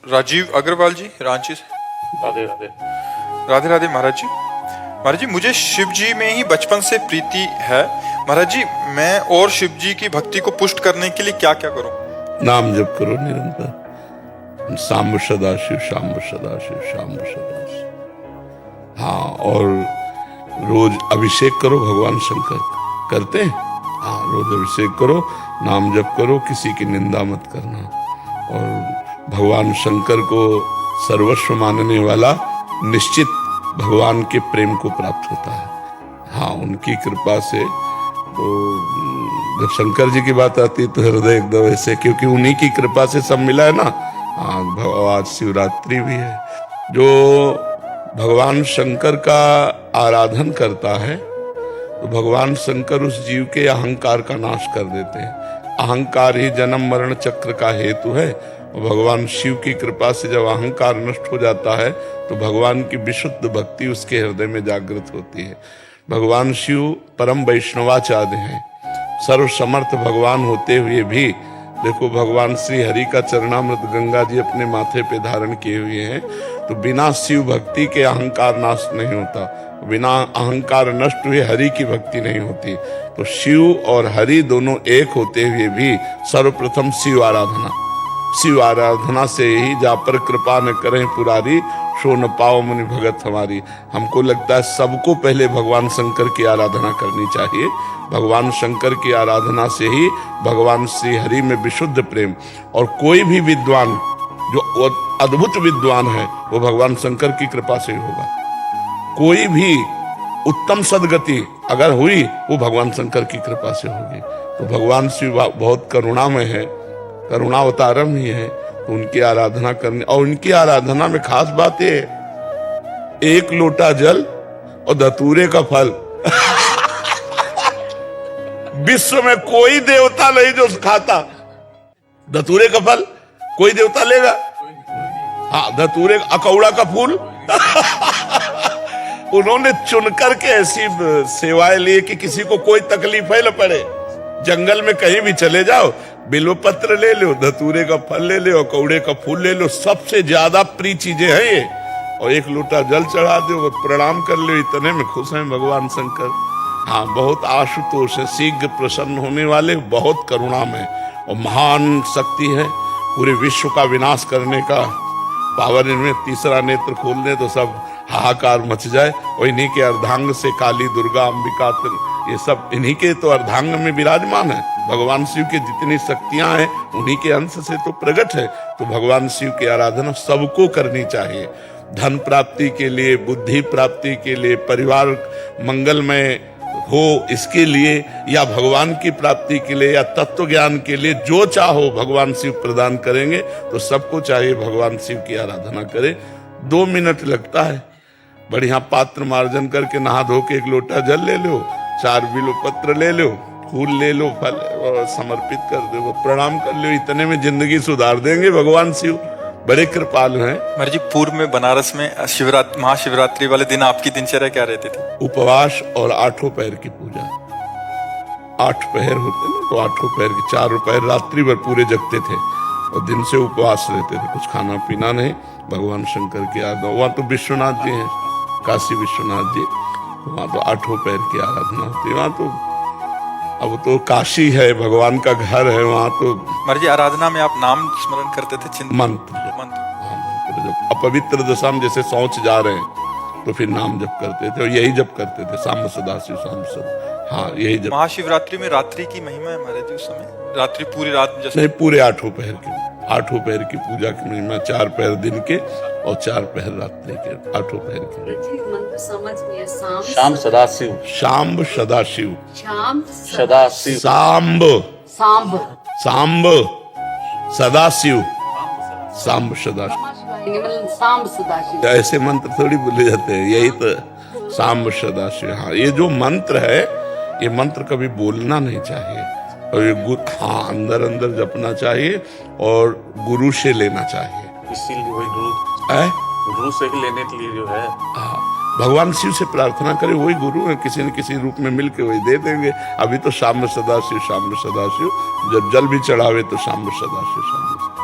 राजीव अग्रवाल जी, रांची से। राधे राधे। राधे राधे महाराज जी। महाराज जी, मुझे शिव जी में ही बचपन से प्रीति है। महाराज जी, मैं और शिव जी की भक्ति को पुष्ट करने के लिए क्या क्या करूं? नाम जप करो निरंतर, शाम सदाशिव शाम सदाशिव शाम सदाशिव। हाँ, और रोज अभिषेक करो, भगवान शंकर करते हैं। हाँ, रोज अभिषेक करो, नाम जप करो, किसी की निंदा मत करना। और भगवान शंकर को सर्वस्व मानने वाला निश्चित भगवान के प्रेम को प्राप्त होता है। हाँ, उनकी कृपा से। तो जब शंकर जी की बात आती है तो हृदय एकदम ऐसे, क्योंकि उन्हीं की कृपा से सब मिला है ना। हाँ, आज शिवरात्रि भी है। जो भगवान शंकर का आराधन करता है तो भगवान शंकर उस जीव के अहंकार का नाश कर देते हैं। अहंकार ही जन्म मरण चक्र का हेतु है। और भगवान शिव की कृपा से जब अहंकार नष्ट हो जाता है तो भगवान की विशुद्ध भक्ति उसके हृदय में जागृत होती है। भगवान शिव परम वैष्णवाचार्य हैं। सर्वसमर्थ भगवान होते हुए भी देखो, भगवान श्री हरि का चरणामृत गंगा जी अपने माथे पे धारण किए हुए हैं। तो बिना शिव भक्ति के अहंकार नाश नहीं होता, बिना अहंकार नष्ट हुए हरि की भक्ति नहीं होती। तो शिव और हरि दोनों एक होते हुए भी सर्वप्रथम शिव आराधना, शिव आराधना से ही जा पर कृपा न करें पुरारी, सो न पाओ मुनि भगत हमारी। हमको लगता है सबको पहले भगवान शंकर की आराधना करनी चाहिए। भगवान शंकर की आराधना से ही भगवान श्री हरि में विशुद्ध प्रेम। और कोई भी विद्वान जो अद्भुत विद्वान है वो भगवान शंकर की कृपा से ही होगा। कोई भी उत्तम सदगति अगर हुई वो भगवान शंकर की कृपा से होगी। तो भगवान शिव बहुत करुणामय है, करुणावतारम ही है। तो उनकी आराधना करने, और उनकी आराधना में खास बात ये, एक लोटा जल और धतूरे का फल। विश्व में कोई देवता नहीं जो खाता धतूरे का फल। कोई देवता लेगा? हाँ, धतूरे अकौड़ा का फूल। उन्होंने चुनकर के ऐसी सेवाएं ली कि किसी को कोई तकलीफ है न पड़े। जंगल में कहीं भी चले जाओ, बिल्व पत्र ले लो, धतूरे का फल ले लो, कौड़े का फूल ले लो, सबसे ज्यादा प्रिय चीजें हैं ये। और एक लोटा जल चढ़ा दो, प्रणाम कर लो, इतने में खुश हैं भगवान शंकर। हाँ, बहुत आशुतोष है, शीघ्र प्रसन्न होने वाले, बहुत करुणामय और महान शक्ति है। पूरे विश्व का विनाश करने का पावर इनमें। तीसरा नेत्र खोल दे तो सब हाहाकार मच जाए। और इन्हीं के अर्धांग से काली, दुर्गा, अंबिका, ये सब इन्हीं के तो अर्धांग में विराजमान है। भगवान शिव की जितनी शक्तियां हैं उन्हीं के अंश से तो प्रकट है। तो भगवान शिव की आराधना सबको करनी चाहिए। धन प्राप्ति के लिए, बुद्धि प्राप्ति के लिए, परिवार मंगलमय हो इसके लिए, या भगवान की प्राप्ति के लिए, या तत्व ज्ञान के लिए, जो चाहो भगवान शिव प्रदान करेंगे। तो सबको चाहिए भगवान शिव की आराधना करे। 2 मिनट लगता है। बढ़िया पात्र मार्जन करके नहा धो के एक लोटा जल ले लो, 4 बिल्व पत्र ले लो, फूल ले लो, फल समर्पित कर दो, प्रणाम कर लो, इतने में जिंदगी सुधार देंगे भगवान शिव। बड़े कृपालु हैं। महाराज जी, पूर्व में बनारस में महाशिवरात्रि वाले दिन आपकी दिनचर्या क्या रहती थी? उपवास और 8 पहर की पूजा। 8 पहर होते ना, तो 8 पहर की 4 पहर रात्रि भर पूरे जगते थे और दिन से उपवास रहते थे, कुछ खाना पीना नहीं। भगवान शंकर की आराधना। वहाँ तो विश्वनाथ जी हैं, काशी विश्वनाथ जी, वहाँ तो 8 पहर की आराधना होती है। वहाँ तो अब तो काशी है, भगवान का घर है वहाँ तो। महाराज जी, आराधना में आप नाम स्मरण करते थे? मंत्र। हाँ, मंत्र। जब अपवित्र दशा में जैसे शौच जा रहे हैं तो फिर नाम जप करते थे, और यही जप करते थे, शाम सदाशिव शाम सदा। हाँ, यही जप। महाशिवरात्रि में रात्रि की महिमा है महाराज जी। उस समय रात्रि पूरी रात जैसे नहीं, पूरे 8 पहर की, 8 पहर की पूजा की महिमा। 4 पहर दिन के और 4 पहर रात्रि के, 8 पहर के। शाम सदाशिव शाम सदाशिव शाम सदाशिव सांब सांब सांब सदाशिव सांब सदाशिव। सांब सदाशिव, ऐसे मंत्र थोड़ी बोले जाते हैं, यही तो सांब सदाशिव। हाँ, ये जो मंत्र है, ये मंत्र कभी बोलना नहीं चाहिए। और ये हाँ, अंदर अंदर जपना चाहिए और गुरु से लेना चाहिए। इसीलिए वही गुरु से ही लेने के लिए जो है। हाँ, भगवान शिव से प्रार्थना करें, वही गुरु है, किसी न किसी रूप में मिलके वही दे देंगे। अभी तो शाम सदाशिव शाम सदाशिव, जब जल भी चढ़ावे तो शाम सदाशिव शाम।